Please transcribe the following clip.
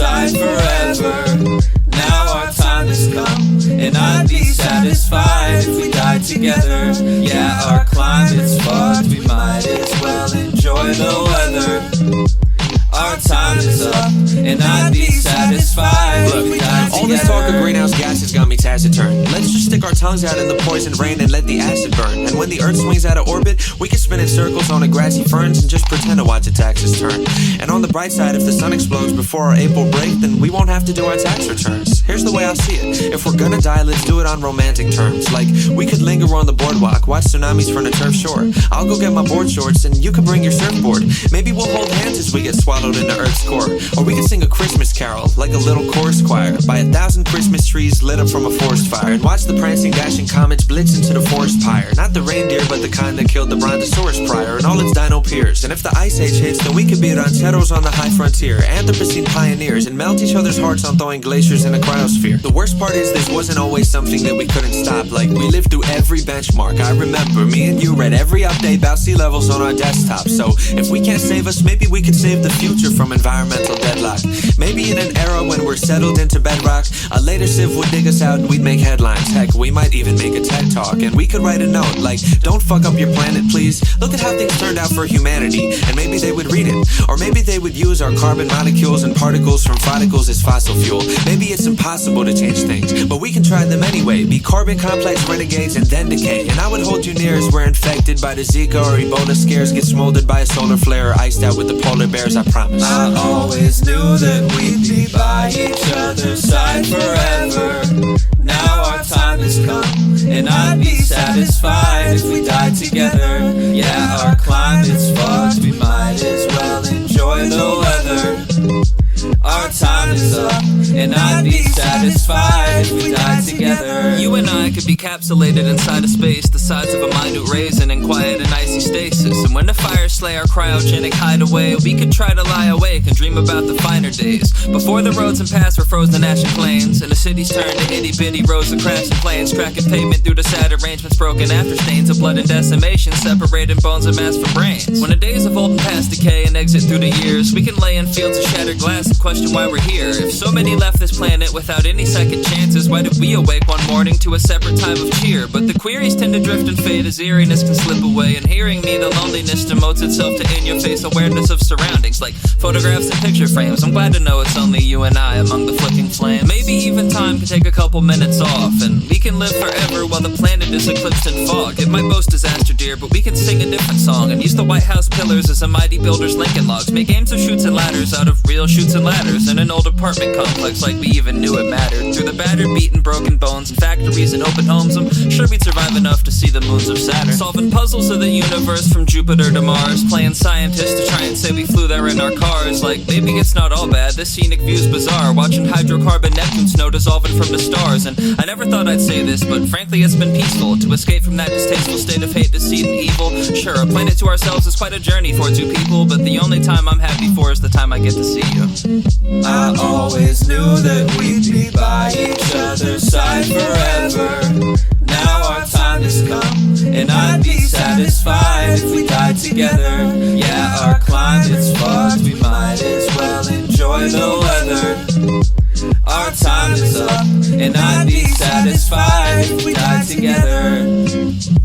side forever. Now our time has come, and I'd be satisfied if we died together. Yeah, our climate's fucked, we might as well enjoy the weather. Our time is up, and I'd be satisfied if we died together. All this talk of greenhouse gases got me taciturn. Let's just stick our tongues out in the poison rain and let the acid burn. And when the earth swings out of orbit, we can spin in circles on the grassy ferns and just pretend to watch the taxes turn. And on the bright side, if the sun explodes before our April break, then we won't have to do our tax returns. Here's the way I see it: if we're gonna die, let's do it on romantic terms. Like, we could linger on the boardwalk, watch tsunamis from the turf shore. I'll go get my board shorts and you can bring your surfboard. Maybe we'll hold hands as we get swallowed in the earth's core. Or we can sing a Christmas carol like a little chorus choir by 1,000 Christmas trees lit up from a forest fire, and watch the prancing dashing comets blitz into the forest pyre. Not the reindeer, but the kind that killed the brontosaurus prior and all its dino peers. And if the ice age hits, then we could be rancheros on the high frontier, Anthropocene pioneers, and melt each other's hearts on thawing glaciers in a cryosphere. The worst part is this wasn't always something that we couldn't stop. Like, we lived through every benchmark. I remember me and you read every update about sea levels on our desktop. So if we can't save us, maybe we could save the future from environmental deadlock. Maybe in an era when we're settled into bedrock, a later civ would dig us out and we'd make headlines. Heck, we might even make a TED Talk, and we could write a note like, don't fuck up your planet please, look at how things turned out for humanity. And maybe they would read it, or maybe they would use our carbon molecules and particles from follicles as fossil fuel. Maybe it's impossible to change things, but we can try them anyway. Be carbon complex renegades and then decay. And I would hold you near as we're infected by the Zika or Ebola scares, get smoldered by a solar flare, or iced out with the polar bears, I promise. I always knew that we'd be by each other's side forever. Now our time has come, and I'd be satisfied if we died together. Yeah, our climate's fucked, we might as well enjoy the weather. Our time is up, and I'd be satisfied if we died together. You and I could be capsulated inside a space the size of a minute raisin in quiet and icy stasis. And when the fires slay our cryogenic hideaway, we could try to lie awake and dream about the finer days, before the roads and paths were frozen ashen plains, and the cities turned to itty-bitty rows of crashing planes, cracking pavement through the sad arrangements, broken after stains of blood and decimation, separating bones and mass from brains. When the days of old and past decay and exit through the years, we can lay in fields of shattered glass and question why we're here. If so many left this planet without any second chances, why did we awake one morning to a separate time of cheer? But the queries tend to drift and fade as eeriness can slip away, and hearing me, the loneliness demotes itself to in-your-face awareness of surroundings, like photographs and picture frames. I'm glad to know it's only you and I among the flicking flames. Maybe even time can take a couple minutes off, and we can live forever while the planet is eclipsed in fog. It might boast disaster, dear, but we can sing a different song, and use the White House pillars as a mighty builder's Lincoln logs. Make games of chutes and ladders out of real chutes and ladders in an old apartment complex, like we even knew it mattered. Through the battered, beaten, broken bones and factories and open homes, I'm sure we'd survive enough to see the moons of Saturn. Solving puzzles of the universe from Jupiter to Mars, playing scientists to try and say we flew there in our cars. Like, maybe it's not all bad, this scenic view's bizarre, watching hydrocarbon Neptune snow dissolving from the stars. And I never thought I'd say this, but frankly it's been peaceful to escape from that distasteful state of hate, deceit, and evil. Sure, a planet to ourselves is quite a journey for two people, but the only time I'm happy for is the time I get to see you. I always knew that we'd be by each other's side forever. Now our time has come, and I'd be satisfied if we died together. Yeah, our climate's fucked, we might as well enjoy the weather. Our time is up, and I'd be satisfied if we died together.